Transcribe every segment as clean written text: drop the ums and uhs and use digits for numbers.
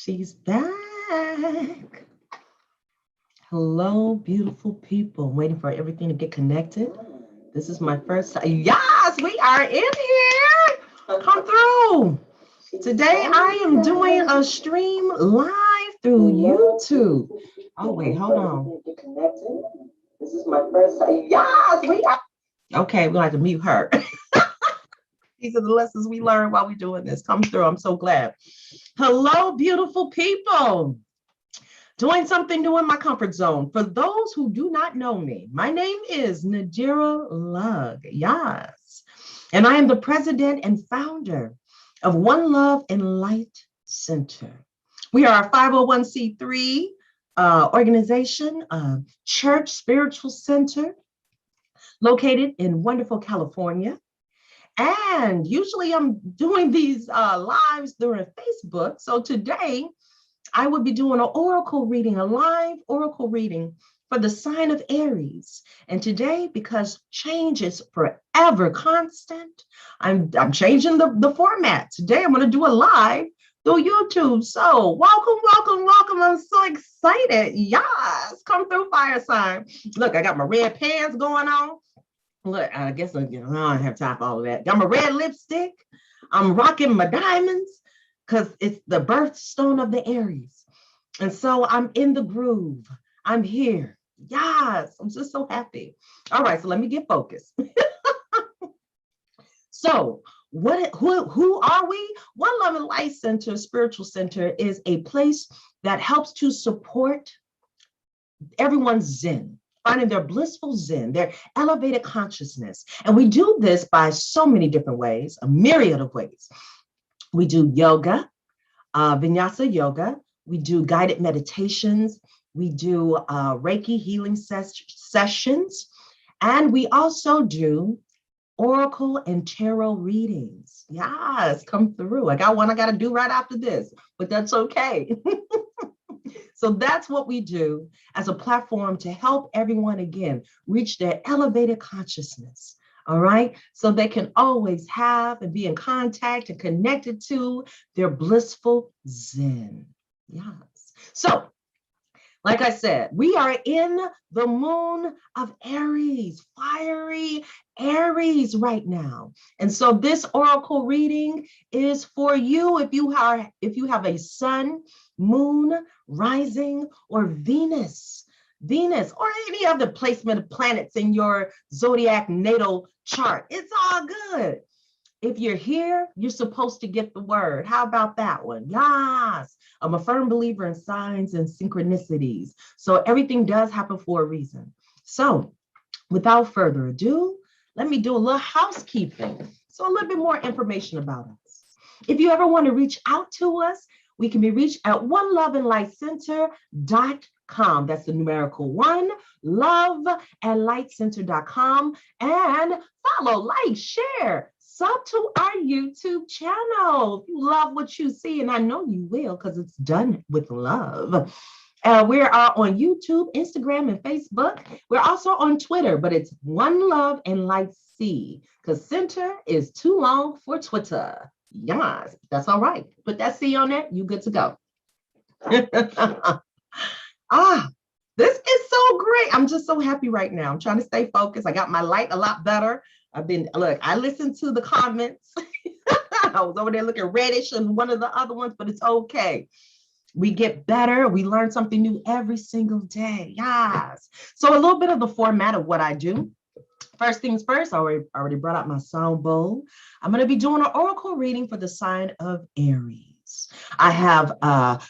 She's back. Hello, beautiful people. I'm waiting for everything to get connected. This is my first time. Yes, we are in here. Come through. Today I am doing a stream live through YouTube. Oh, wait, hold on. This is my first time. Yes, we are. Okay, we'll have to mute her. These are the lessons we learn while we're doing this. Come through. I'm so glad. Hello, beautiful people. Doing something new in my comfort zone. For those who do not know me, my name is Nadira Lugg. Yes. And I am the president and founder of One Love and Light Center. We are a 501c3 organization, church spiritual center located in wonderful California. And usually I'm doing these lives during Facebook. So today I would be doing an oracle reading, a live oracle reading for the sign of Aries. And today, because change is forever constant, I'm changing the format. Today I'm going to do a live through YouTube. So welcome, welcome, welcome. I'm so excited. Yes, come through, fire sign. Look, I got my red pants going on. Look, I guess I don't have time for all of that. Got my red lipstick. I'm rocking my diamonds because it's the birthstone of the Aries. And so I'm in the groove. I'm here. Yes, I'm just so happy. All right, so let me get focused. So who are we? One Love and Light Center, Spiritual Center, is a place that helps to support everyone's Zen, finding their blissful Zen, their elevated consciousness. And we do this by so many different ways, a myriad of ways. We do yoga, Vinyasa yoga. We do guided meditations. We do Reiki healing sessions. And we also do oracle and tarot readings. Yes, come through. I got one I got to do right after this, but that's okay. So that's what we do as a platform to help everyone, again, reach their elevated consciousness. All right. So they can always have and be in contact and connected to their blissful Zen. Yes. So, like I said, we are in the moon of Aries, fiery Aries right now. And so this oracle reading is for you if you have a sun, moon, rising, or Venus, or any other placement of planets in your zodiac natal chart. It's all good. If you're here, you're supposed to get the word. How about that one? Yes. I'm a firm believer in signs and synchronicities. So everything does happen for a reason. So without further ado, let me do a little housekeeping. So a little bit more information about us. If you ever want to reach out to us, we can be reached at oneloveandlightcenter.com. That's the numerical 1, loveandlightcenter.com. And follow, like, share, sub to our YouTube channel. If you love what you see, and I know you will because it's done with love. We are on YouTube, Instagram, and Facebook. We're also on Twitter, but it's One Love and Light C because center is too long for Twitter. Yes, that's all right. Put that C on there, you good to go. This is so great. I'm just so happy right now. I'm trying to stay focused. I got my light a lot better. I listened to the comments. I was over there looking reddish in one of the other ones, but it's okay. We get better. We learn something new every single day. Yes. So a little bit of the format of what I do. First things first, I already brought out my sound bowl. I'm going to be doing an oracle reading for the sign of Aries. I have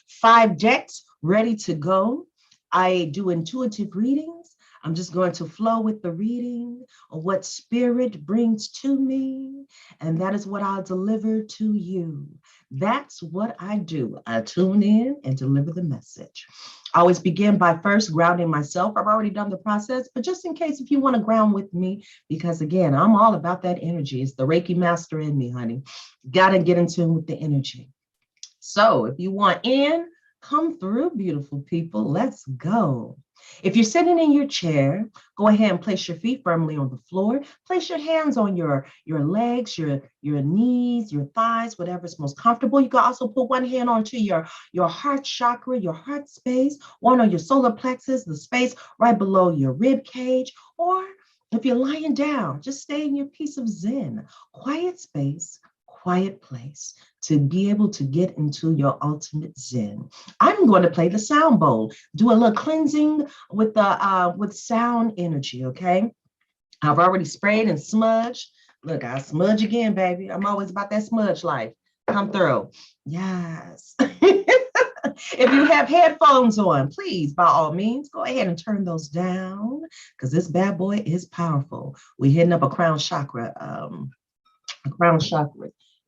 5 decks ready to go. I do intuitive readings. I'm just going to flow with the reading of what spirit brings to me, and that is what I'll deliver to you. That's what I do. I tune in and deliver the message. I always begin by first grounding myself. I've already done the process, but just in case if you want to ground with me, because again, I'm all about that energy. It's the Reiki master in me, honey. Got to get in tune with the energy. So if you want in, come through, beautiful people. Let's go. If you're sitting in your chair, go ahead and place your feet firmly on the floor. Place your hands on your legs, your knees, your thighs, whatever's most comfortable. You can also put one hand onto your heart chakra, your heart space, one on your solar plexus, the space right below your rib cage. Or if you're lying down, just stay in your piece of Zen, quiet space, quiet place to be able to get into your ultimate Zen. I'm going to play the sound bowl, do a little cleansing with the with sound energy, okay? I've already sprayed and smudged. Look, I smudge again, baby. I'm always about that smudge life. Come through. Yes. If you have headphones on, please, by all means, go ahead and turn those down because this bad boy is powerful. We're hitting up a crown chakra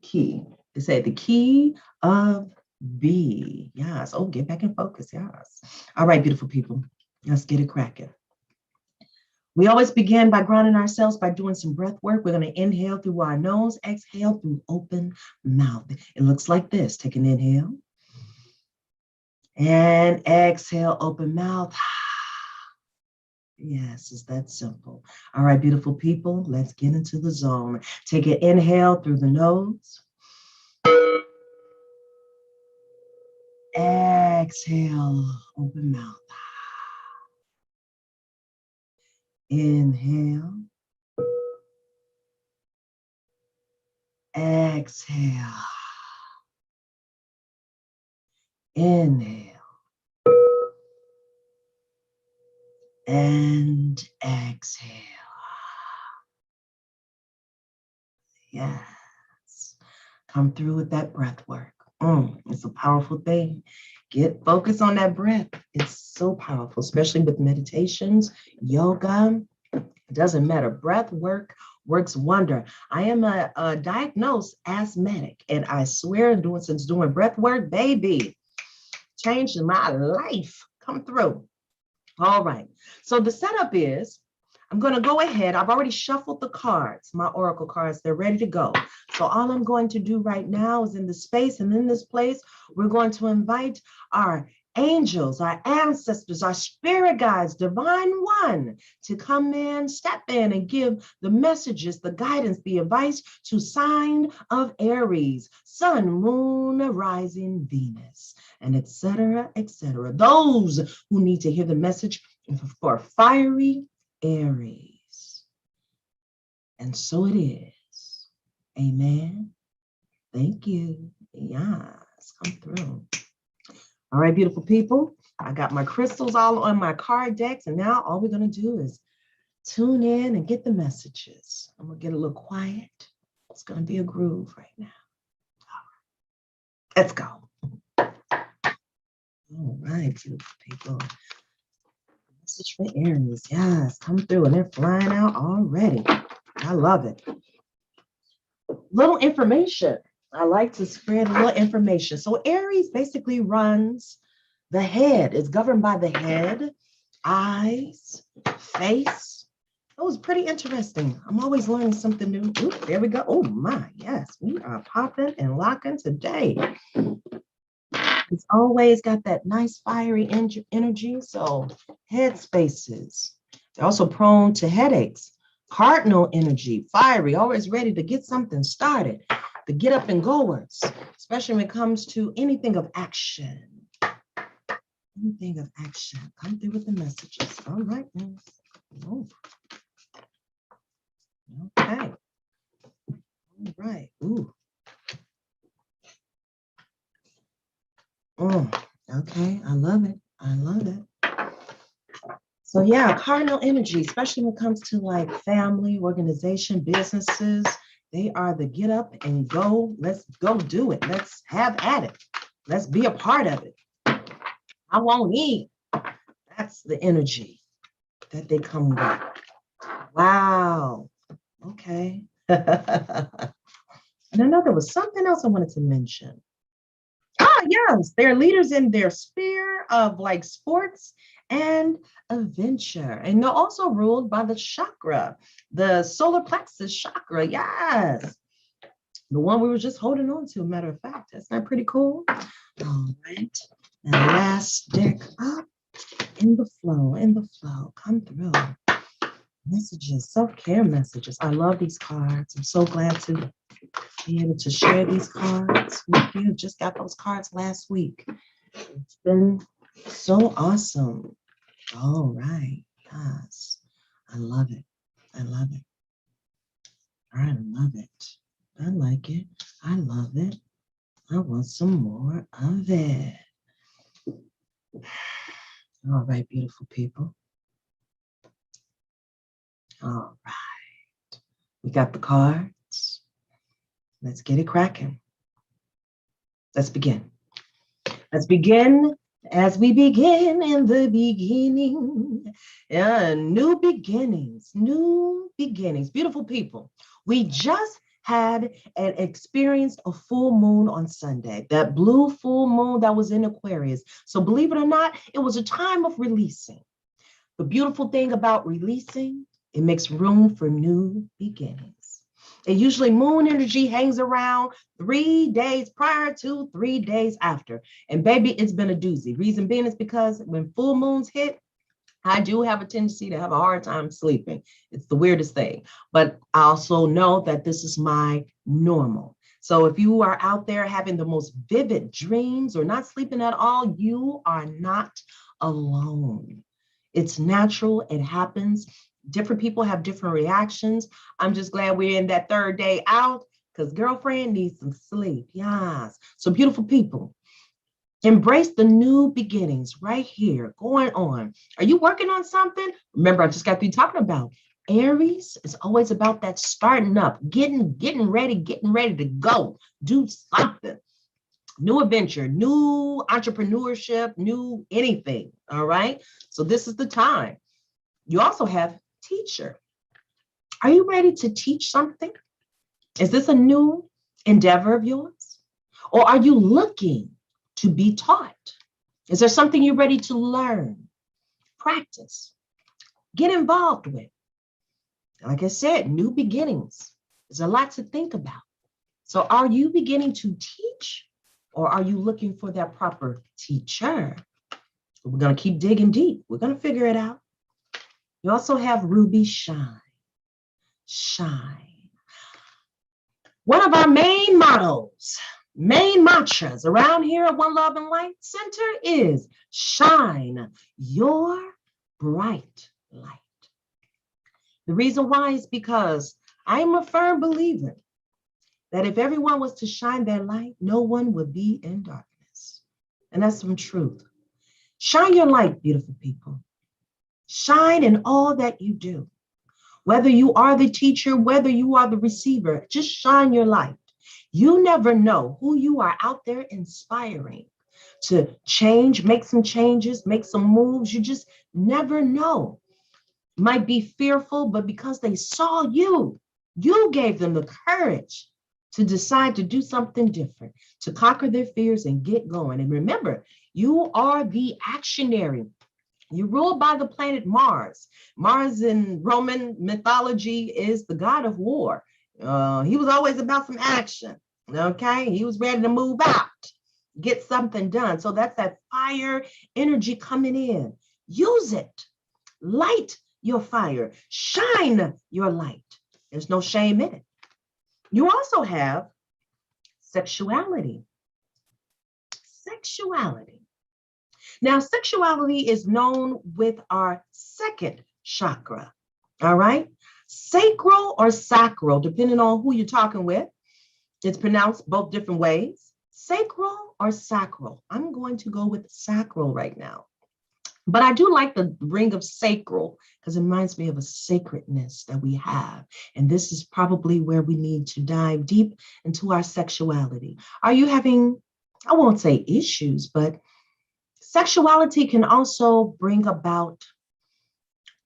key. They say the key of B. Yes. Oh, get back in focus. Yes. All right, beautiful people. Let's get it cracking. We always begin by grounding ourselves by doing some breath work. We're going to inhale through our nose, exhale through open mouth. It looks like this. Take an inhale. And exhale, open mouth. Yes, it's that simple. All right, beautiful people, let's get into the zone. Take an inhale through the nose. Exhale, open mouth. Inhale. Exhale. Inhale. And exhale. Yes. Come through with that breath work. It's a powerful thing. Get focused on that breath. It's so powerful, especially with meditations, yoga. It doesn't matter. Breath work works wonder. I am a diagnosed asthmatic, and I swear, since doing breath work, baby, changed my life. Come through. All right. So the setup is, I'm going to go ahead. I've already shuffled the cards, my oracle cards. They're ready to go. So all I'm going to do right now is in this space and in this place, we're going to invite our angels, our ancestors, our spirit guides, divine one, to come in, step in, and give the messages, the guidance, the advice to sign of Aries, sun, moon, rising, Venus, and etc., etc. Those who need to hear the message for fiery Aries. And so it is. Amen. Thank you. Yes, come through. All right, beautiful people. I got my crystals all on my card decks, and now all we're going to do is tune in and get the messages. I'm going to get a little quiet. It's going to be a groove right now. All right. Let's go. All right, beautiful people. Message for Aries. Yes, come through, and they're flying out already. I love it. Little information. I like to spread a little information. So Aries basically runs the head. It's governed by the head, eyes, face. That was pretty interesting. I'm always learning something new. Ooh, there we go. Oh my, yes, we are popping and locking today. It's always got that nice fiery energy. So head spaces. They're also prone to headaches. Cardinal energy, fiery, always ready to get something started. The get up and goers, especially when it comes to anything of action. Anything of action. Come through with the messages. All right. Oh. Okay. All right. Ooh. Okay. I love it. I love it. So yeah, cardinal energy, especially when it comes to like family, organization, businesses, they are the get up and go. Let's go do it. Let's have at it. Let's be a part of it. I won't eat. That's the energy that they come with. Wow. Okay. And I know there was something else I wanted to mention. Yes, they're leaders in their sphere of like sports and adventure. And they're also ruled by the chakra, the solar plexus chakra. Yes. The one we were just holding on to, matter of fact. That's not pretty cool? All right. And last deck up. In the flow, in the flow. Come through. Messages, self-care messages. I love these cards. I'm so glad to be able to share these cards with you. Just got those cards last week. It's been so awesome. All right. Yes. I love it. I love it. I love it. I like it. I love it. I want some more of it. All right, beautiful people. All right. We got the cards. Let's get it cracking. Let's begin. Let's begin as we begin in the beginning. Yeah, new beginnings, new beginnings. Beautiful people. We just had and experienced a full moon on Sunday, that blue full moon that was in Aquarius. So believe it or not, it was a time of releasing. The beautiful thing about releasing, it makes room for new beginnings. And usually moon energy hangs around 3 days prior to 3 days after. And baby, it's been a doozy. Reason being is because when full moons hit, I do have a tendency to have a hard time sleeping. It's the weirdest thing. But I also know that this is my normal. So if you are out there having the most vivid dreams or not sleeping at all, you are not alone. It's natural. It happens. Different people have different reactions. I'm just glad we're in that third day out because girlfriend needs some sleep. Yes. So beautiful people, embrace the new beginnings right here going on. Are you working on something? Remember, I just got through talking about Aries is always about that starting up, getting ready to go, do something. New adventure, new entrepreneurship, new anything. All right. So this is the time. You also have teacher. Are you ready to teach something? Is this a new endeavor of yours? Or are you looking to be taught? Is there something you're ready to learn, practice, get involved with? Like I said, new beginnings. There's a lot to think about. So are you beginning to teach or are you looking for that proper teacher? We're going to keep digging deep. We're going to figure it out. You also have Ruby Shine. Shine. One of our main mottos, main mantras around here at One Love and Light Center is shine your bright light. The reason why is because I am a firm believer that if everyone was to shine their light, no one would be in darkness. And that's some truth. Shine your light, beautiful people. Shine in all that you do. Whether you are the teacher, whether you are the receiver, just shine your light. You never know who you are out there inspiring to change, make some changes, make some moves. You just never know. Might be fearful, but because they saw you, you gave them the courage to decide to do something different, to conquer their fears and get going. And remember, you are the actionary. You rule by the planet Mars. Mars in Roman mythology is the god of war. He was always about some action, okay? He was ready to move out, get something done. So that's that fire energy coming in. Use it. Light your fire. Shine your light. There's no shame in it. You also have sexuality. Sexuality. Now, sexuality is known with our second chakra, all right? Sacral or sacral, depending on who you're talking with. It's pronounced both different ways. Sacral or sacral. I'm going to go with sacral right now. But I do like the ring of sacral because it reminds me of a sacredness that we have. And this is probably where we need to dive deep into our sexuality. Are you having, I won't say issues, but sexuality can also bring about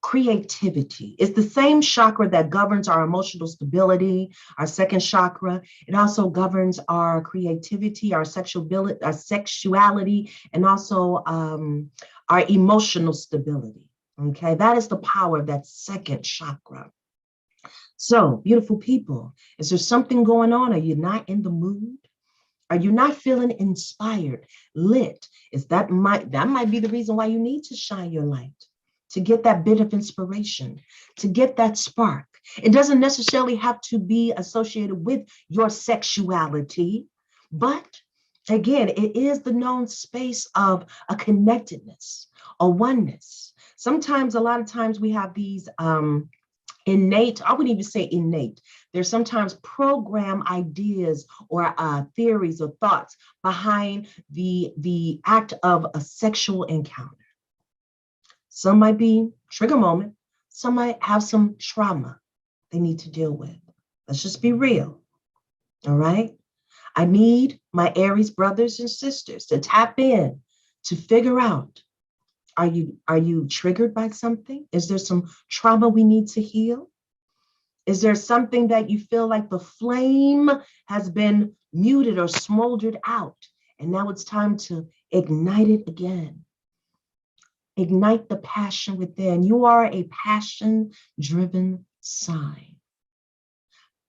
creativity. It's the same chakra that governs our emotional stability, our second chakra. It also governs our creativity, our sexuality, and also our emotional stability. Okay, that is the power of that second chakra. So, beautiful people, is there something going on? Are you not in the mood? Are you not feeling inspired, lit? That might be the reason why you need to shine your light, to get that bit of inspiration, to get that spark. It doesn't necessarily have to be associated with your sexuality, but again, it is the known space of a connectedness, a oneness. Sometimes, a lot of times we have these innate, I wouldn't even say innate. There's sometimes program ideas or theories or thoughts behind the act of a sexual encounter. Some might be trigger moment. Some might have some trauma they need to deal with. Let's just be real. All right. I need my Aries brothers and sisters to tap in to figure out, are you triggered by something? Is there some trauma we need to heal? Is there something that you feel like the flame has been muted or smoldered out, and now it's time to ignite it again? Ignite the passion within. You are a passion-driven sign.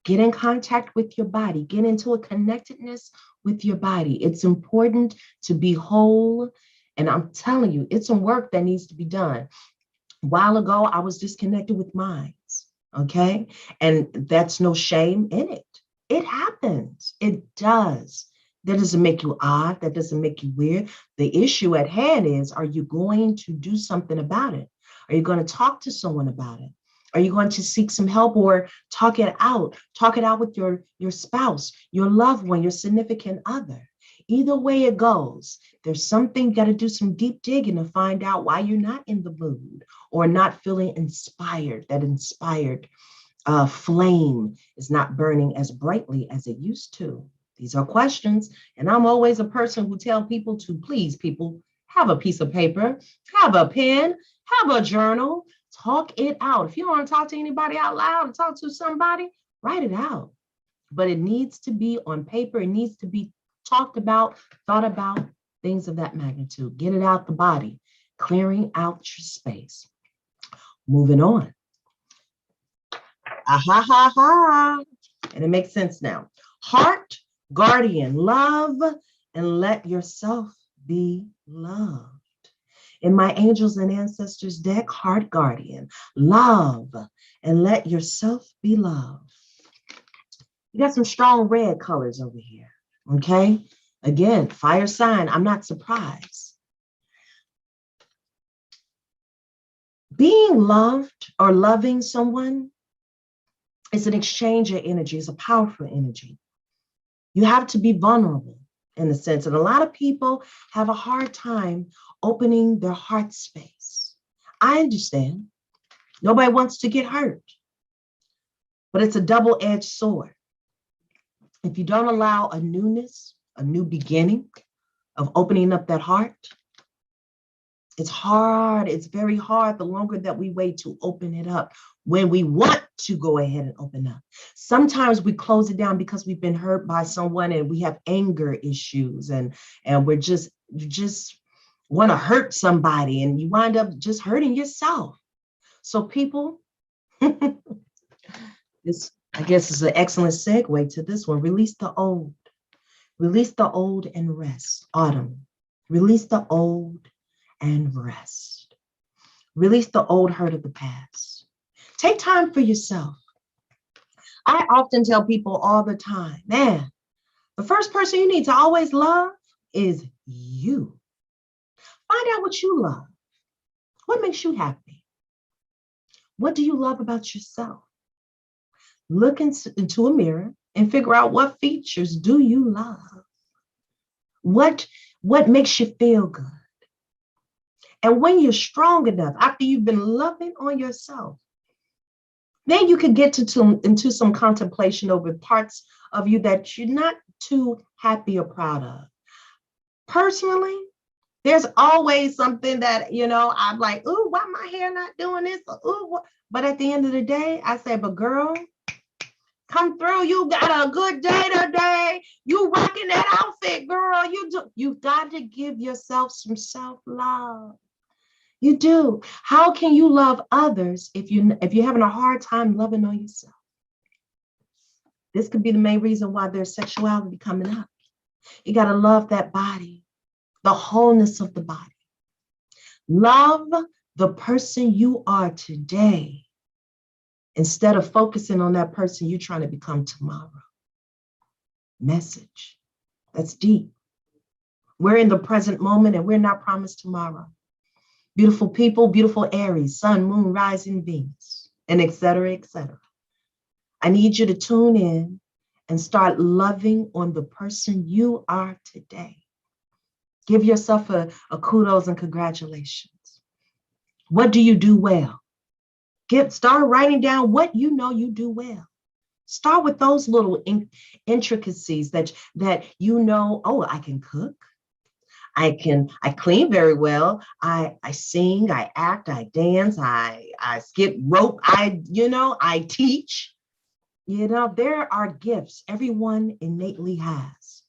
Get in contact with your body. Get into a connectedness with your body. It's important to be whole. And I'm telling you, it's some work that needs to be done. A while ago, I was disconnected with mine, okay? And that's no shame in it. It happens. It does. That doesn't make you odd. That doesn't make you weird. The issue at hand is, are you going to do something about it? Are you going to talk to someone about it? Are you going to seek some help or talk it out? Talk it out with your spouse, your loved one, your significant other. Either way it goes, there's something you got to do some deep digging to find out why you're not in the mood or not feeling inspired. That inspired flame is not burning as brightly as it used to. These are questions. And I'm always a person who tell people to please people, have a piece of paper, have a pen, have a journal, talk it out. If you don't want to talk to anybody out loud or talk to somebody, write it out. But it needs to be on paper. It needs to be talked about, thought about, things of that magnitude. Get it out the body, clearing out your space. Moving on. Ha ha ha. And it makes sense now. Heart, guardian, love, and let yourself be loved. In my angels and ancestors deck, heart guardian, love, and let yourself be loved. You got some strong red colors over here, okay? Again, fire sign, I'm not surprised. Being loved or loving someone is an exchange of energy, it's a powerful energy. You have to be vulnerable in a sense, and a lot of people have a hard time opening their heart space. I understand. Nobody wants to get hurt, but it's a double-edged sword. If you don't allow a newness, a new beginning of opening up that heart, it's hard. It's very hard the longer that we wait to open it up when we want to go ahead and open up. Sometimes we close it down because we've been hurt by someone and we have anger issues and you just want to hurt somebody and you wind up just hurting yourself. So people, this, I guess, is an excellent segue to this one. Release the old. Release the old and rest. Autumn. Release the old and rest. Release the old hurt of the past. Take time for yourself. I often tell people all the time, man, the first person you need to always love is you. Find out what you love. What makes you happy? What do you love about yourself? Look into a mirror and figure out what features do you love? What makes you feel good? And when you're strong enough, after you've been loving on yourself, then you can get into some contemplation over parts of you that you're not too happy or proud of. Personally, there's always something that, I'm like, ooh, why my hair not doing this? Ooh, but at the end of the day, I say, but girl, come through. You got a good day today. You rocking that outfit, girl. You've got to give yourself some self-love. You do. How can you love others if you're having a hard time loving on yourself? This could be the main reason why there's sexuality coming up. You got to love that body, the wholeness of the body. Love the person you are today instead of focusing on that person you're trying to become tomorrow. Message. That's deep. We're in the present moment and we're not promised tomorrow. Beautiful people, beautiful Aries, sun, moon, rising, Venus, and et cetera, et cetera. I need you to tune in and start loving on the person you are today. Give yourself a kudos and congratulations. What do you do well? Start writing down what you know you do well. Start with those little intricacies that you know, oh, I can cook. I clean very well. I sing, I act, I dance, I skip rope, I teach. There are gifts everyone innately has.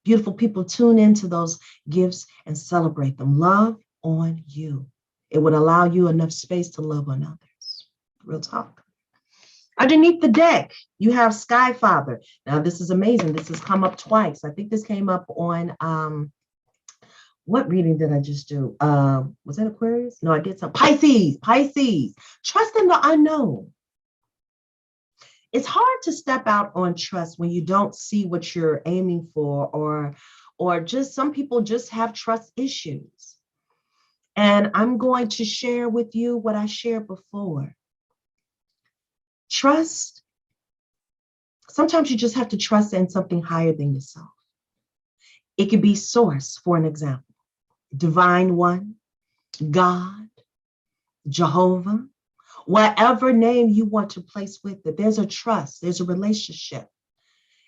Beautiful people, tune into those gifts and celebrate them. Love on you. It would allow you enough space to love on others. Real talk. Underneath the deck, you have Sky Father. Now, this is amazing. This has come up twice. I think this came up on, what reading did I just do? Was that Aquarius? No, I did some Pisces. Trust in the unknown. It's hard to step out on trust when you don't see what you're aiming for, or just some people just have trust issues. And I'm going to share with you what I shared before. Trust. Sometimes you just have to trust in something higher than yourself. It could be source, for an example. Divine One, God, Jehovah, whatever name you want to place with it, there's a trust, there's a relationship.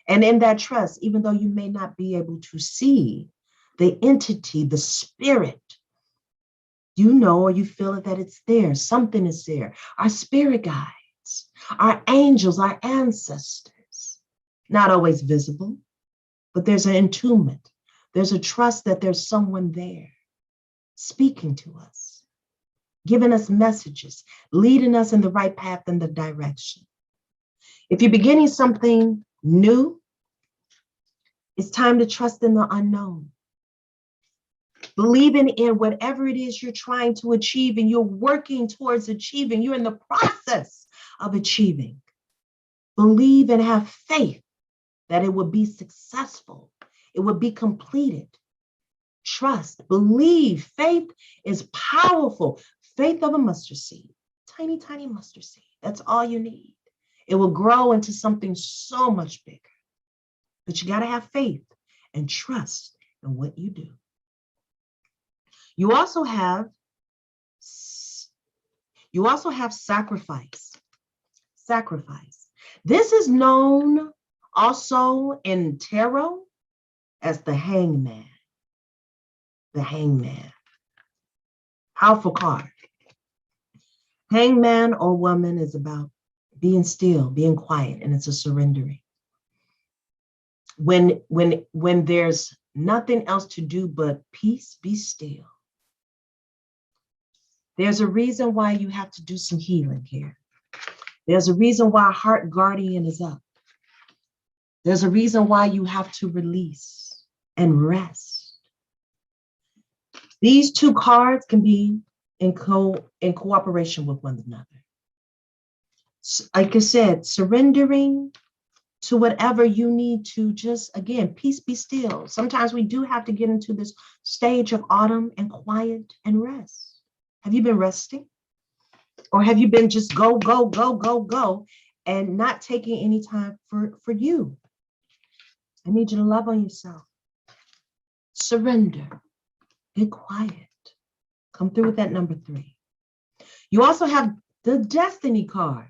And in that trust, even though you may not be able to see the entity, the spirit, you know or you feel it that it's there, something is there. Our spirit guides, our angels, our ancestors, not always visible, but there's an attunement. There's a trust that there's someone there speaking to us, giving us messages, leading us in the right path and the direction. If you're beginning something new, it's time to trust in the unknown. Believing in whatever it is you're trying to achieve and you're working towards achieving, you're in the process of achieving. Believe and have faith that it will be successful. It will be completed. Trust, believe, faith is powerful. Faith of a mustard seed, tiny, tiny mustard seed. That's all you need. It will grow into something so much bigger. But you got to have faith and trust in what you do. You also have sacrifice. Sacrifice. This is known also in tarot as the hangman. The hangman. Powerful card. Hangman or woman is about being still, being quiet, and it's a surrendering. When there's nothing else to do but peace, be still. There's a reason why you have to do some healing here. There's a reason why Heart Guardian is up. There's a reason why you have to release and rest. These two cards can be in cooperation with one another. Like I said, surrendering to whatever you need to just, again, peace, be still. Sometimes we do have to get into this stage of autumn and quiet and rest. Have you been resting? Or have you been just go, go, go, go, go, and not taking any time for you? I need you to love on yourself. Surrender. Get quiet. Come through with that number 3. You also have the Destiny card.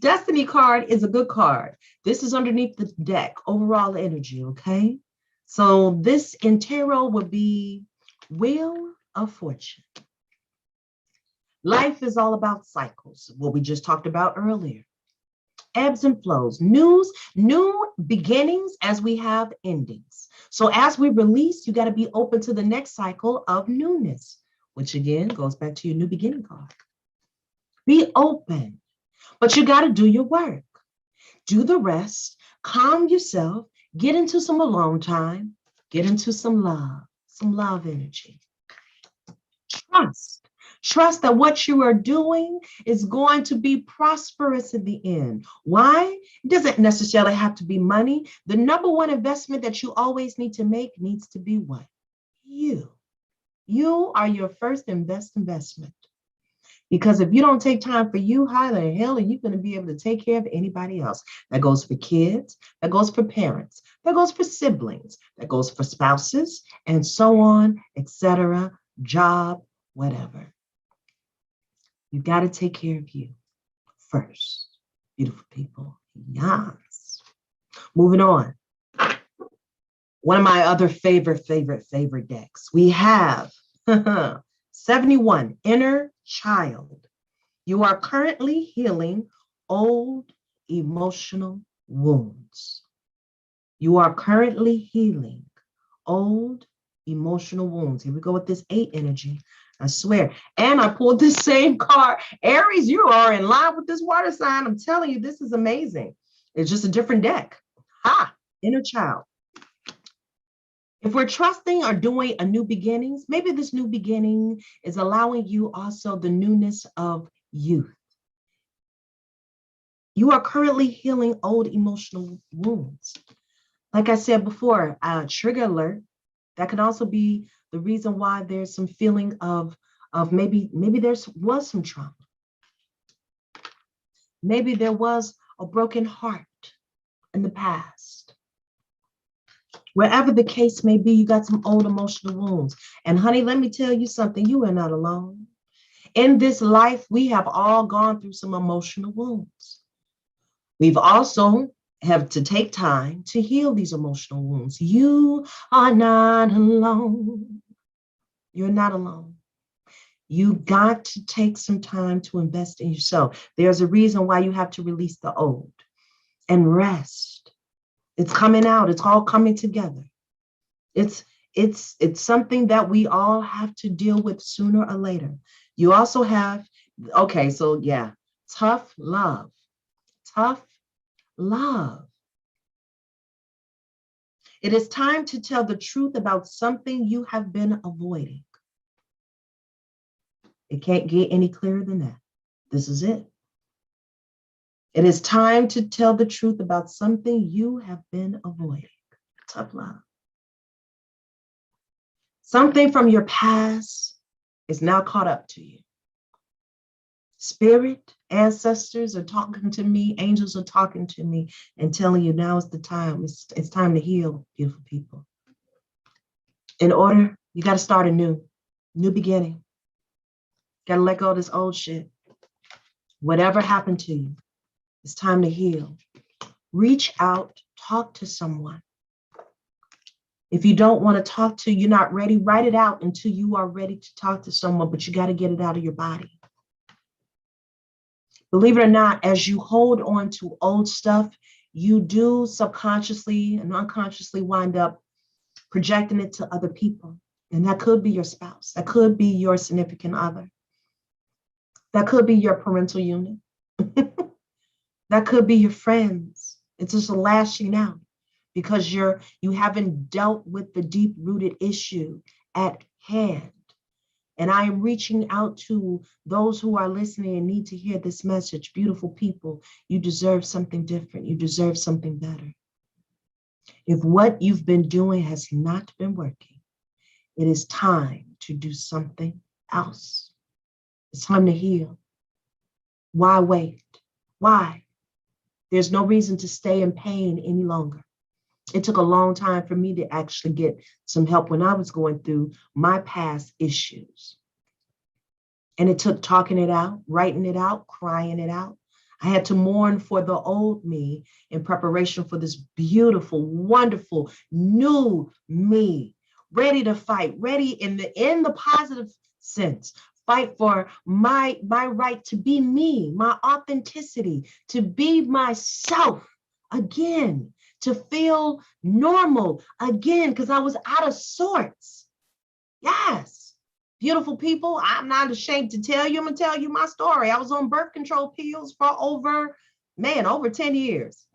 Destiny card is a good card. This is underneath the deck, overall energy, okay? So this in tarot would be Wheel of Fortune. Life is all about cycles, what we just talked about earlier. Ebbs and flows, new beginnings as we have endings. So as we release, you got to be open to the next cycle of newness, which again goes back to your new beginning card. Be open, but you got to do your work. Do the rest, calm yourself, Get into some alone time. Get into some love energy. Trust. Trust that what you are doing is going to be prosperous in the end. Why? It doesn't necessarily have to be money. The number one investment that you always need to make needs to be what? You. You are your first investment. Because if you don't take time for you, how the hell are you going to be able to take care of anybody else? That goes for kids, that goes for parents, that goes for siblings, that goes for spouses, and so on, etc., job, whatever. You got to take care of you first, beautiful people. Yes. Moving on. One of my other favorite decks. We have 71, Inner Child. You are currently healing old emotional wounds. You are currently healing old emotional wounds. Here we go with this 8 energy. I swear. And I pulled this same card. Aries, you are in line with this water sign. I'm telling you, this is amazing. It's just a different deck. Ha! Inner Child. If we're trusting or doing a new beginnings, maybe this new beginning is allowing you also the newness of youth. You are currently healing old emotional wounds. Like I said before, trigger alert. That could also be the reason why there's some feeling of maybe was some trauma. Maybe there was a broken heart in the past. Wherever the case may be, you got some old emotional wounds. And honey, let me tell you something, you are not alone. In this life, we have all gone through some emotional wounds. We've also have to take time to heal these emotional wounds. You are not alone. You're not alone. You got to take some time to invest in yourself. There's a reason why you have to release the old and rest. It's coming out. It's all coming together. It's something that we all have to deal with sooner or later. You also have, okay, so yeah, tough love. Tough love. It is time to tell the truth about something you have been avoiding. It can't get any clearer than that. This is it. It is time to tell the truth about something you have been avoiding. Tough love. Something from your past is now caught up to you. Spirit, ancestors are talking to me, angels are talking to me and telling you now is the time. It's time to heal, beautiful people. In order, you got to start a new beginning. Got to let go of this old shit. Whatever happened to you, it's time to heal. Reach out, talk to someone. If you don't want to talk to, you're not ready, write it out until you are ready to talk to someone, but you got to get it out of your body. Believe it or not, as you hold on to old stuff, you do subconsciously and unconsciously wind up projecting it to other people. And that could be your spouse. That could be your significant other. That could be your parental unit. That could be your friends. It's just a lashing out because you haven't dealt with the deep-rooted issue at hand. And I am reaching out to those who are listening and need to hear this message. Beautiful people, you deserve something different. You deserve something better. If what you've been doing has not been working, it is time to do something else. It's time to heal. Why wait? Why? There's no reason to stay in pain any longer. It took a long time for me to actually get some help when I was going through my past issues. And it took talking it out, writing it out, crying it out. I had to mourn for the old me in preparation for this beautiful, wonderful, new me, ready to fight, ready in the positive sense, fight for my right to be me, my authenticity, to be myself again, to feel normal again, because I was out of sorts. Yes. Beautiful people, I'm not ashamed to tell you. I'm going to tell you my story. I was on birth control pills for over 10 years.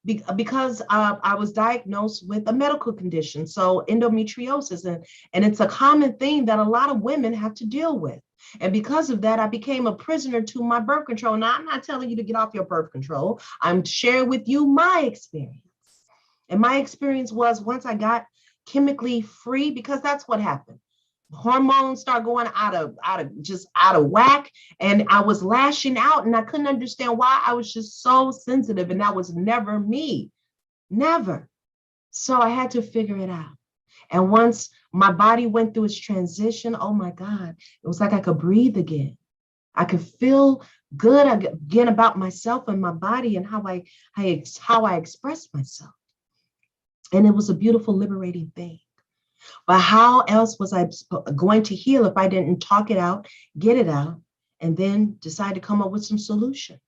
because I was diagnosed with a medical condition, so endometriosis, and it's a common thing that a lot of women have to deal with. And because of that, I became a prisoner to my birth control. Now, I'm not telling you to get off your birth control. I'm sharing with you my experience. And my experience was, once I got chemically free, because that's what happened. Hormones start going out of whack, and I was lashing out, and I couldn't understand why. I was just so sensitive, and that was never me, never. So I had to figure it out. And once my body went through its transition, oh my God, it was like I could breathe again. I could feel good again about myself and my body and how I express myself. And it was a beautiful, liberating thing. But how else was I going to heal if I didn't talk it out, get it out, and then decide to come up with some solutions?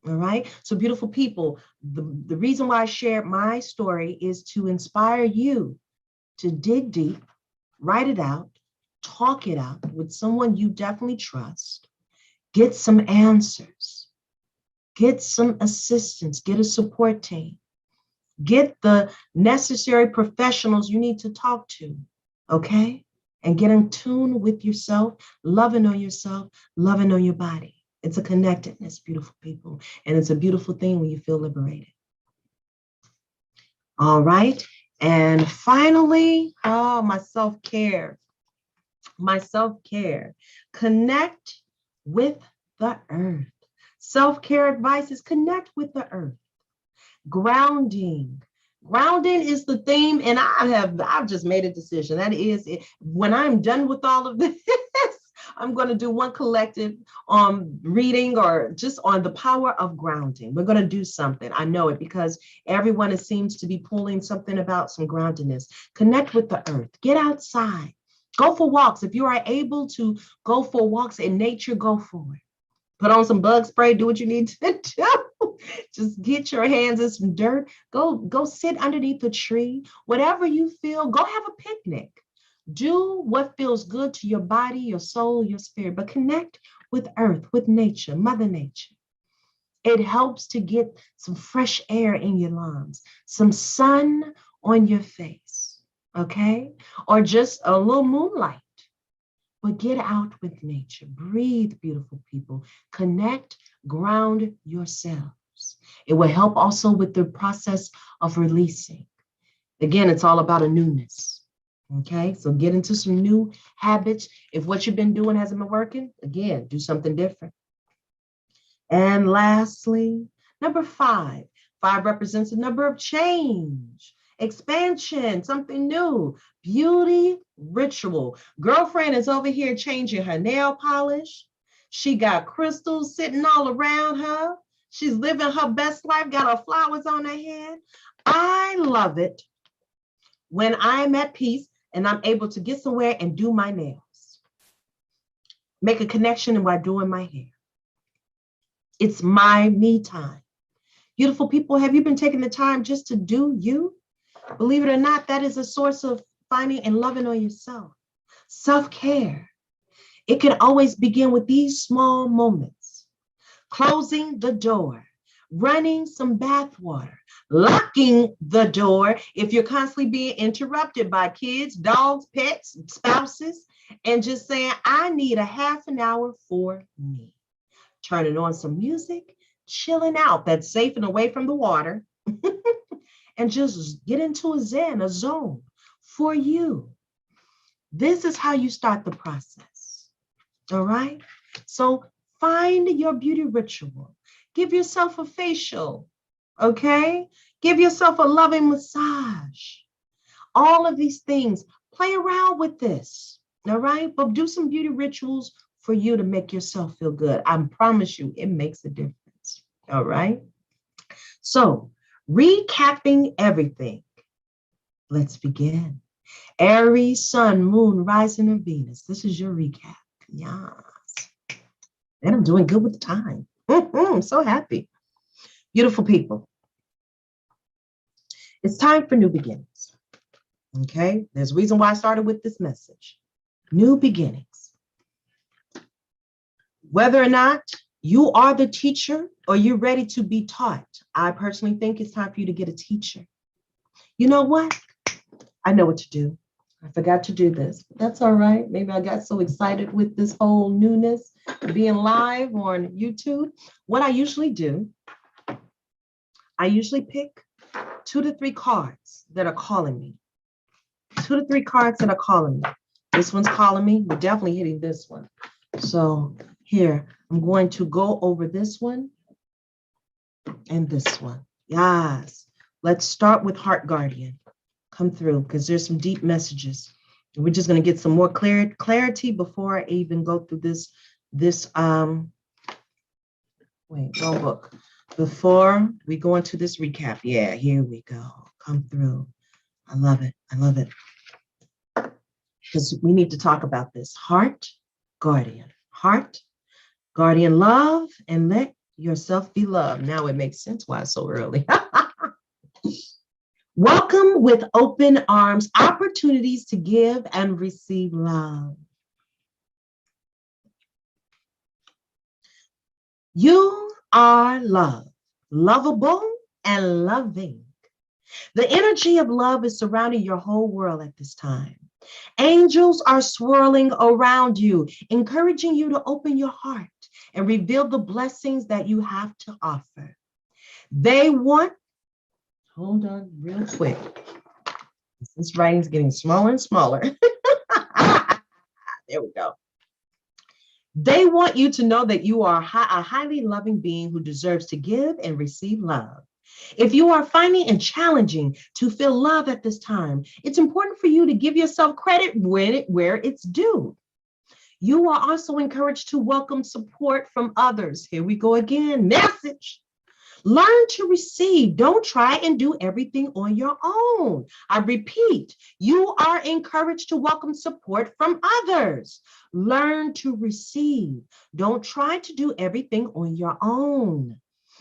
All right. So beautiful people, the reason why I shared my story is to inspire you to dig deep, write it out, talk it out with someone you definitely trust, get some answers, get some assistance, get a support team. Get the necessary professionals you need to talk to, okay? And get in tune with yourself, loving on yourself, loving on your body. It's a connectedness, beautiful people. And it's a beautiful thing when you feel liberated. All right. And finally, my self-care. My self-care. Connect with the earth. Self-care advice is connect with the earth. Grounding. Grounding is the theme, and I've just made a decision. That is it. When I'm done with all of this, I'm going to do one collective reading or just on the power of grounding. We're going to do something. I know it because everyone seems to be pulling something about some groundedness. Connect with the earth. Get outside. Go for walks. If you are able to go for walks in nature, go for it. Put on some bug spray, do what you need to do. Just get your hands in some dirt. Go sit underneath a tree. Whatever you feel, go have a picnic. Do what feels good to your body, your soul, your spirit, but connect with earth, with nature, Mother Nature. It helps to get some fresh air in your lungs, some sun on your face, okay? Or just a little moonlight. But get out with nature. Breathe, beautiful people. Connect, ground yourselves. It will help also with the process of releasing. Again, it's all about a newness. Okay, so get into some new habits. If what you've been doing hasn't been working, again, do something different. And lastly, number 5. 5 represents a number of change, expansion, something new, beauty, ritual. Girlfriend is over here changing her nail polish. She got crystals sitting all around her. She's living her best life, got her flowers on her head. I love it when I'm at peace and I'm able to get somewhere and do my nails. Make a connection while doing my hair. It's my me time. Beautiful people, have you been taking the time just to do you? Believe it or not, that is a source of finding and loving on yourself. Self-care. It can always begin with these small moments. Closing the door, running some bath water, locking the door if you're constantly being interrupted by kids, dogs, pets, spouses, and just saying, I need a half an hour for me. Turning on some music, chilling out, that's safe and away from the water, and just get into a zen, a zone for you. This is how you start the process. All right? So find your beauty ritual. Give yourself a facial, okay? Give yourself a loving massage. All of these things, play around with this, all right? But do some beauty rituals for you to make yourself feel good. I promise you, it makes a difference, all right? So, recapping everything, let's begin. Aries, Sun, Moon, Rising, and Venus. This is your recap. Yes. And I'm doing good with the time. I'm so happy. Beautiful people. It's time for new beginnings. Okay? There's a reason why I started with this message. New beginnings. Whether or not You are the teacher, or you're ready to be taught. I personally think it's time for you to get a teacher. You know what? I know what to do. I forgot to do this. That's all right. Maybe I got so excited with this whole newness, being live on YouTube. What I usually do, I usually pick 2 to 3 cards that are calling me. 2 to 3 cards that are calling me. This one's calling me. We're definitely hitting this one. So here, I'm going to go over this one and this one. Yes. Let's start with Heart Guardian. Come through, because there's some deep messages. We're just going to get some more clarity before I even go through this wrong book. Before we go into this recap. Yeah, here we go. Come through. I love it. I love it. Because we need to talk about this. Heart Guardian. Heart Guardian, love and let yourself be loved. Now it makes sense why it's so early. Welcome with open arms, opportunities to give and receive love. You are loved, lovable, and loving. The energy of love is surrounding your whole world at this time. Angels are swirling around you, encouraging you to open your heart and reveal the blessings that you have to offer. They want, hold on real quick. This writing's getting smaller and smaller. There we go. They want you to know that you are a highly loving being who deserves to give and receive love. If you are finding it challenging to feel love at this time, it's important for you to give yourself credit where it's due. You are also encouraged to welcome support from others. Here we go again. Message. Learn to receive. Don't try and do everything on your own. I repeat, you are encouraged to welcome support from others. Learn to receive. Don't try to do everything on your own.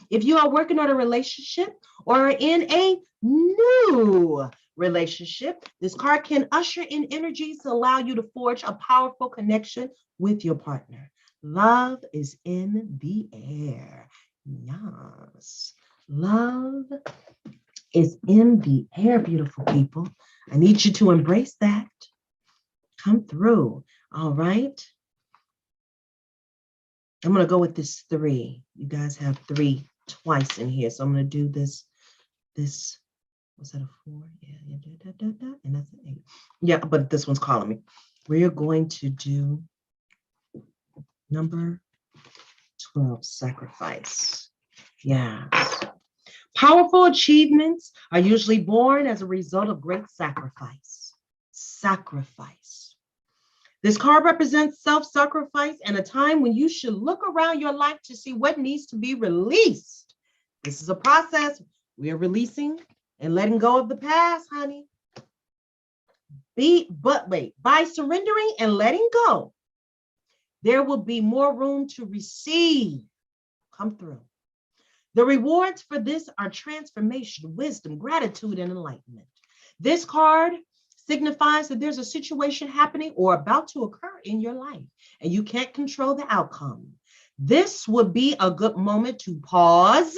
If you are working on a relationship or are in a new relationship, this card can usher in energies to allow you to forge a powerful connection with your partner. Love is in the air. Yes, love is in the air, beautiful people. I need you to embrace that. Come through. All right. I'm going to go with this 3. You guys have 3 twice in here. So I'm going to do this, was that a 4? Yeah, and that's an 8. Yeah, but this one's calling me. We're going to do number 12, sacrifice. Yes. Powerful achievements are usually born as a result of great sacrifice. Sacrifice. This card represents self-sacrifice and a time when you should look around your life to see what needs to be released. This is a process. We are releasing and letting go of the past, honey. By surrendering and letting go, there will be more room to receive. Come through. The rewards for this are transformation, wisdom, gratitude, and enlightenment. This card signifies that there's a situation happening or about to occur in your life, and you can't control the outcome. This would be a good moment to pause,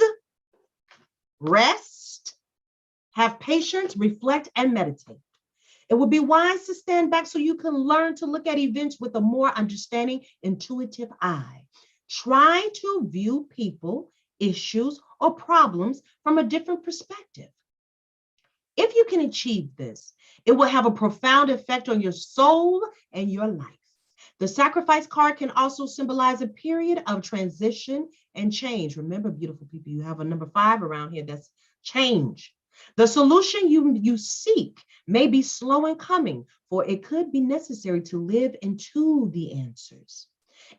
rest, have patience, reflect, and meditate. It would be wise to stand back so you can learn to look at events with a more understanding, intuitive eye. Try to view people, issues, or problems from a different perspective. If you can achieve this, it will have a profound effect on your soul and your life. The sacrifice card can also symbolize a period of transition and change. Remember, beautiful people, you have a number 5 around here. That's change. The solution you seek may be slow in coming, for it could be necessary to live into the answers.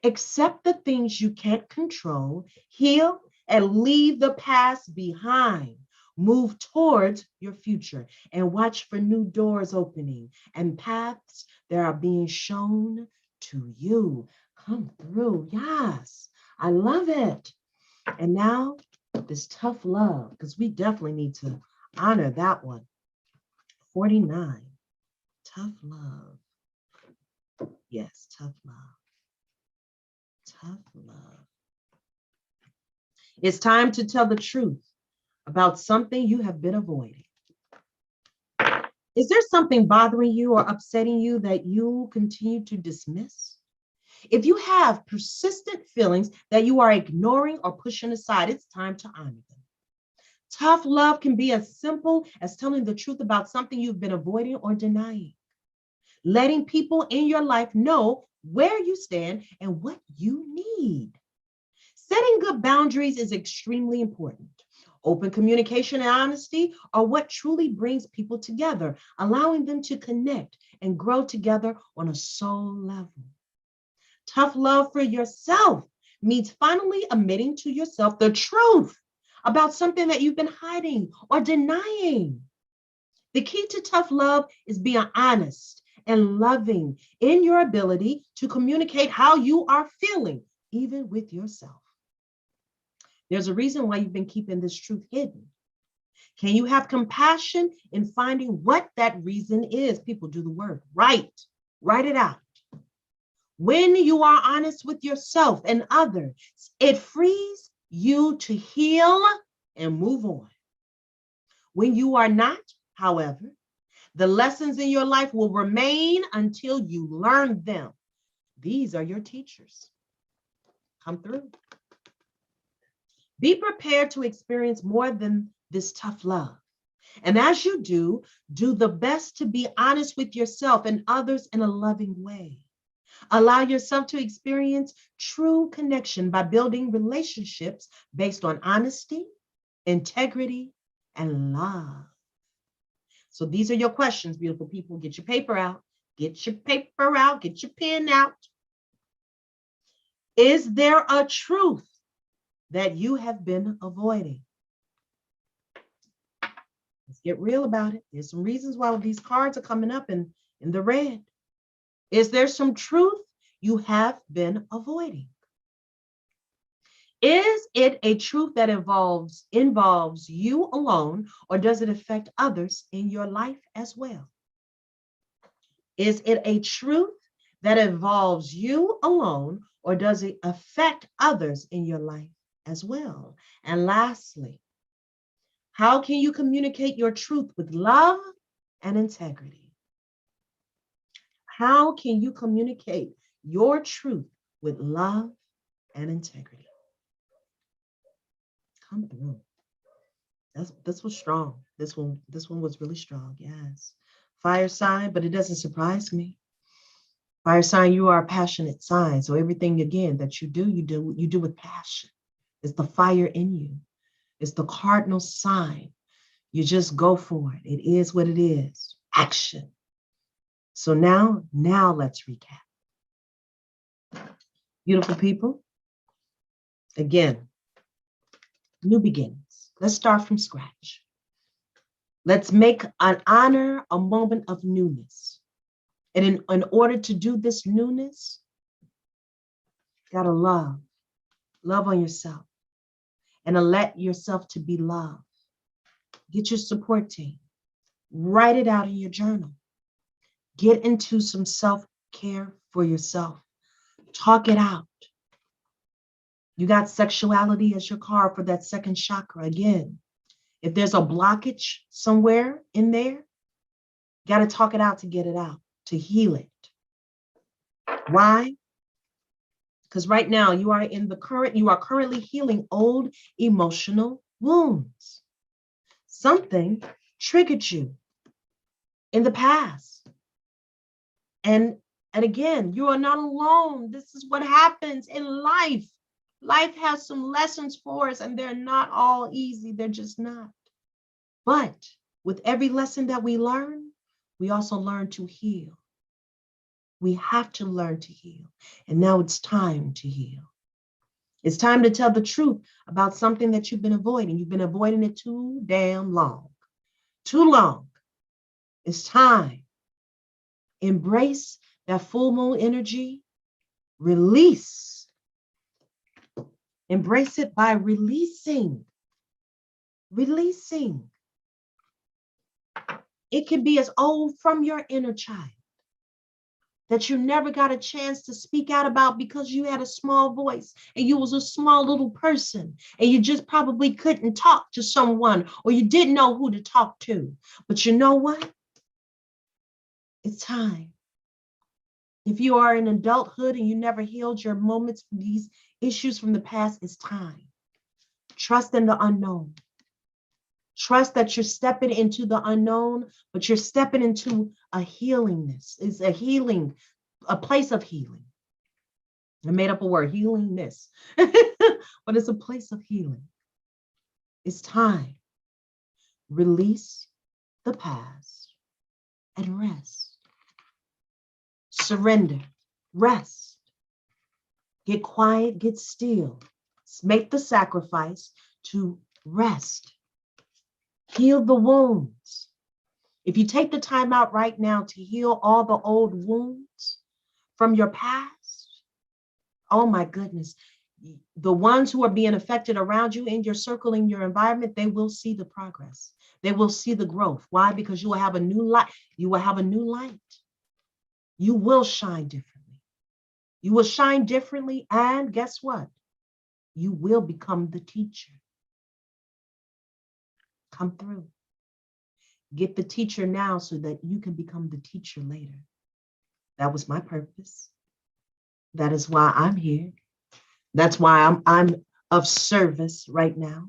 Accept the things you can't control, heal, and leave the past behind. Move towards your future and watch for new doors opening and paths that are being shown to you. Come through. Yes, I love it. And now this tough love, because we definitely need to honor that one. 49, tough love. Yes, tough love. Tough love. It's time to tell the truth about something you have been avoiding. Is there something bothering you or upsetting you that you continue to dismiss? If you have persistent feelings that you are ignoring or pushing aside, it's time to honor them. Tough love can be as simple as telling the truth about something you've been avoiding or denying. Letting people in your life know where you stand and what you need. Setting good boundaries is extremely important. Open communication and honesty are what truly brings people together, allowing them to connect and grow together on a soul level. Tough love for yourself means finally admitting to yourself the truth about something that you've been hiding or denying. The key to tough love is being honest and loving in your ability to communicate how you are feeling, even with yourself. There's a reason why you've been keeping this truth hidden. Can you have compassion in finding what that reason is? People, do the work. Write it out. When you are honest with yourself and others, it frees you to heal and move on. When you are not, however, the lessons in your life will remain until you learn them. These are your teachers. Come through. Be prepared to experience more than this tough love. And as you do the best to be honest with yourself and others in a loving way. Allow yourself to experience true connection by building relationships based on honesty, integrity, and love. So these are your questions, beautiful people. Get your paper out. Get your paper out. Get your pen out. Is there a truth that you have been avoiding? Let's get real about it. There's some reasons why these cards are coming up in the red. Is there some truth you have been avoiding? Is it a truth that involves you alone, or does it affect others in your life as well? Is it a truth that involves you alone, or does it affect others in your life as well? And lastly, how can you communicate your truth with love and integrity? How can you communicate your truth with love and integrity? Come through. This was strong. This one was really strong. Yes. Fire sign, but it doesn't surprise me. Fire sign, you are a passionate sign. So everything again that you do with passion. It's the fire in you. It's the cardinal sign. You just go for it. It is what it is. Action. So now let's recap. Beautiful people. Again, new beginnings. Let's start from scratch. Let's make an honor a moment of newness. And in order to do this newness, you gotta love on yourself, and let yourself to be loved. Get your support team. Write it out in your journal. Get into some self-care for yourself. Talk it out. You got sexuality as your card for that second chakra. Again, if there's a blockage somewhere in there, you got to talk it out to get it out, to heal it. Why? Because right now you are currently healing old emotional wounds. Something triggered you in the past. And again, you are not alone. This is what happens in life. Life has some lessons for us, and they're not all easy. They're just not. But with every lesson that we learn, we also learn to heal. We have to learn to heal. And now it's time to heal. It's time to tell the truth about something that you've been avoiding. You've been avoiding it too damn long. Too long. It's time. Embrace that full moon energy. Release. Embrace it by releasing. Releasing. It can be as old from your inner child, that you never got a chance to speak out about because you had a small voice and you was a small little person and you just probably couldn't talk to someone or you didn't know who to talk to. But you know what? It's time. If you are in adulthood and you never healed your moments from these issues from the past, it's time. Trust in the unknown. Trust that you're stepping into the unknown, but you're stepping into a healingness. It's a healing, a place of healing. I made up a word, healingness, but it's a place of healing. It's time. Release the past and rest. Surrender, rest. Get quiet, get still. Make the sacrifice to rest. Heal the wounds. If you take the time out right now to heal all the old wounds from your past, oh my goodness, the ones who are being affected around you in your circle, in your environment, they will see the progress. They will see the growth. Why? Because you will have a new light. You will have a new light. You will shine differently. You will shine differently, and guess what? You will become the teacher. Come through. Get the teacher now so that you can become the teacher later. That was my purpose. That is why I'm here. That's why I'm of service right now.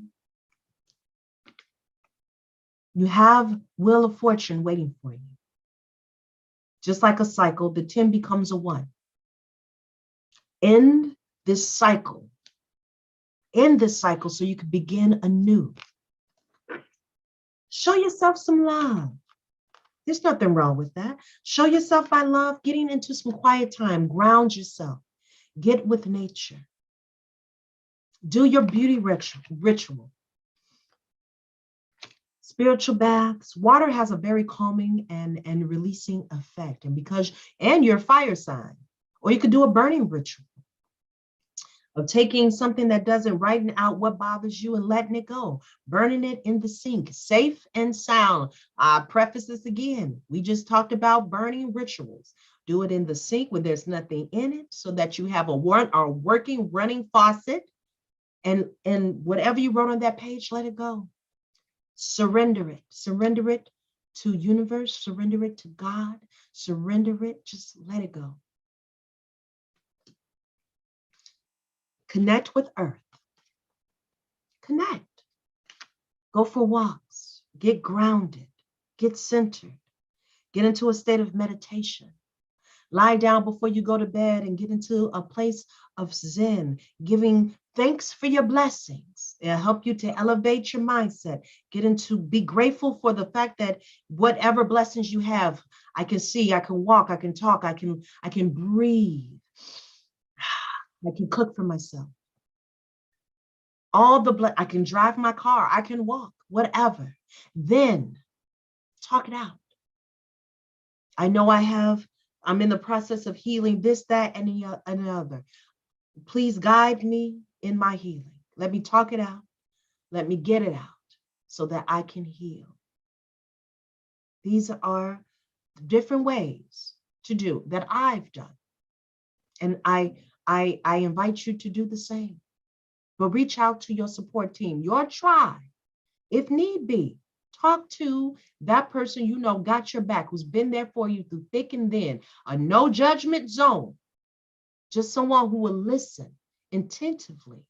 You have Wheel of Fortune waiting for you. Just like a cycle, the 10 becomes a 1. End this cycle. End this cycle so you can begin anew. Show yourself some love. There's nothing wrong with that. Show yourself by love, getting into some quiet time. Ground yourself. Get with nature. Do your beauty ritual. Spiritual baths. Water has a very calming and releasing effect. And you're a fire sign. Or you could do a burning ritual of taking something that doesn't, writing out what bothers you and letting it go, burning it in the sink, safe and sound. I preface this again. We just talked about burning rituals. Do it in the sink where there's nothing in it so that you have a working running faucet, and whatever you wrote on that page, let it go. Surrender it. Surrender it to universe. Surrender it to God. Surrender it. Just let it go. Connect with Earth. Connect. Go for walks. Get grounded. Get centered. Get into a state of meditation. Lie down before you go to bed and get into a place of Zen, giving thanks for your blessings. It'll help you to elevate your mindset. Be grateful for the fact that whatever blessings you have, I can see, I can walk, I can talk, I can breathe. I can cook for myself. I can drive my car, I can walk, whatever. Then talk it out. I know I'm in the process of healing this, that, and the other. Please guide me in my healing. Let me talk it out. Let me get it out so that I can heal. These are different ways to do that I've done. And I invite you to do the same. But reach out to your support team, your tribe, if need be. Talk to that person you know got your back, who's been there for you through thick and thin, a no judgment zone. Just someone who will listen attentively,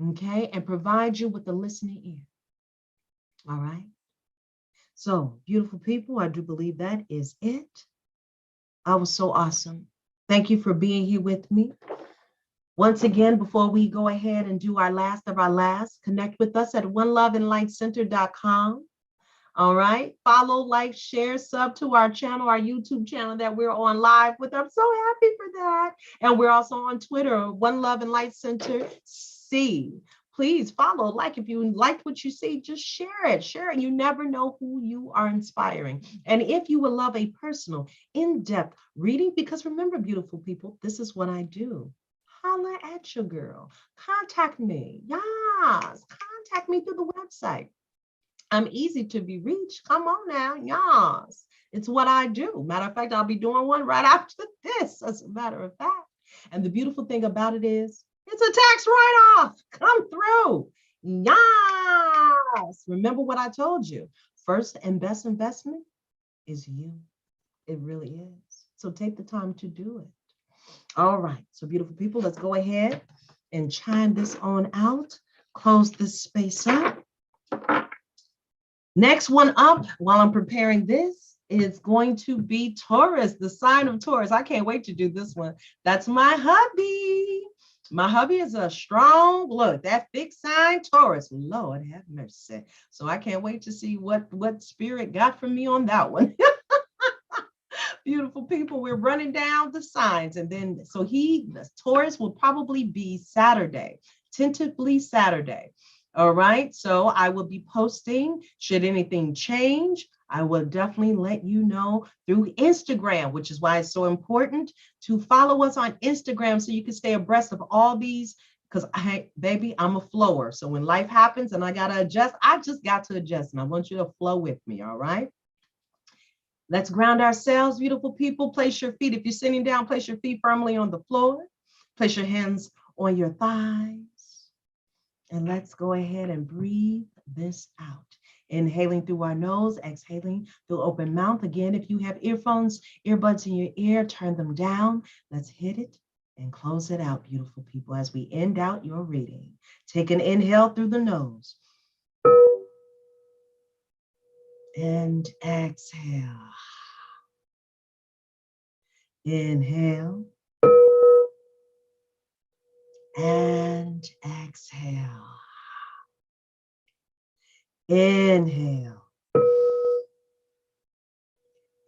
okay, and provide you with a listening ear. All right. So, beautiful people, I do believe that is it. I was so awesome. Thank you for being here with me. Once again, before we go ahead and do our last of our last, connect with us at oneloveandlightcenter.com. All right. Follow, like, share, sub to our channel, our YouTube channel that we're on live with. I'm so happy for that. And we're also on Twitter, One Love and Light Center C. Please follow, like, if you liked what you see, just share it. Share it. You never know who you are inspiring. And if you would love a personal, in-depth reading, because remember, beautiful people, this is what I do. Holla at your girl. Contact me. Yes. Contact me through the website. I'm easy to be reached. Come on now. Yes. It's what I do. Matter of fact, I'll be doing one right after this, as a matter of fact. And the beautiful thing about it is, it's a tax write-off. Come through. Yes. Remember what I told you. First and best investment is you. It really is. So take the time to do it. All right. So beautiful people, let's go ahead and chime this on out. Close this space up. Next one up, while I'm preparing this, is going to be Taurus, the sign of Taurus. I can't wait to do this one. That's my hubby. My hubby is a strong, look, that fixed sign, Taurus. Lord have mercy. So I can't wait to see what spirit got from me on that one. Beautiful people, we're running down the signs. And then, so Taurus will probably be Saturday, tentatively Saturday. All right, so I will be posting. Should anything change, I will definitely let you know through Instagram, which is why it's so important to follow us on Instagram so you can stay abreast of all these, because baby, I'm a flower. So when life happens and I got to adjust, I just got to adjust, and I want you to flow with me, all right? Let's ground ourselves, beautiful people. Place your feet, if you're sitting down, place your feet firmly on the floor. Place your hands on your thighs. And let's go ahead and breathe this out. Inhaling through our nose, exhaling through open mouth. Again, if you have earphones, earbuds in your ear, turn them down. Let's hit it and close it out, beautiful people, as we end out your reading. Take an inhale through the nose. And exhale. Inhale. And exhale. Inhale.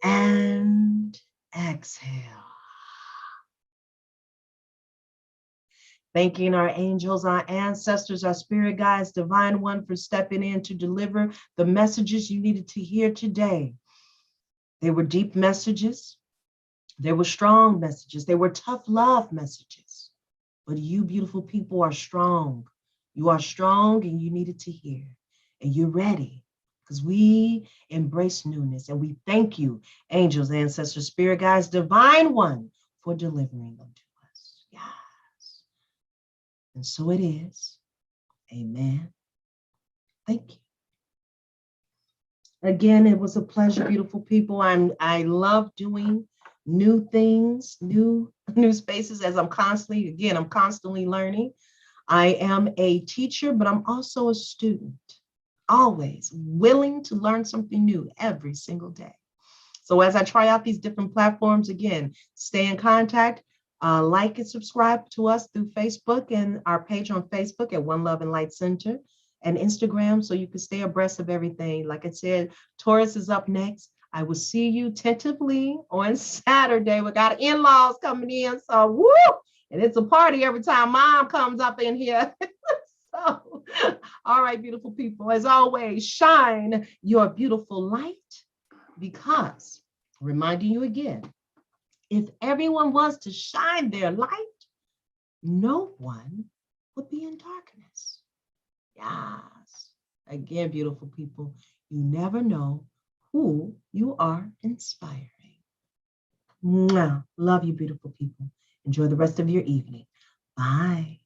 And exhale. Thanking our angels, our ancestors, our spirit guides, divine one, for stepping in to deliver the messages you needed to hear today. They were deep messages. They were strong messages. They were tough love messages. But you beautiful people are strong. You are strong and you needed to hear. And you're ready, because we embrace newness. And we thank you, angels, ancestors, spirit guides, divine one, for delivering them to us. Yes. And so it is. Amen. Thank you. Again, it was a pleasure, beautiful people. I love doing new things, new spaces, as I'm constantly learning. I am a teacher, but I'm also a student, always willing to learn something new every single day. So as I try out these different platforms, again, stay in contact, like and subscribe to us through Facebook and our page on Facebook at One Love and Light Center, and Instagram, so you can stay abreast of everything. Like I said, Taurus is up next. I will see you tentatively on Saturday. We got in-laws coming in, so woo! And it's a party every time mom comes up in here. So, all right, beautiful people, as always, shine your beautiful light, because, reminding you again, if everyone was to shine their light, no one would be in darkness. Yes. Again, beautiful people, you never know who you are inspiring. Mwah. Love you, beautiful people. Enjoy the rest of your evening. Bye.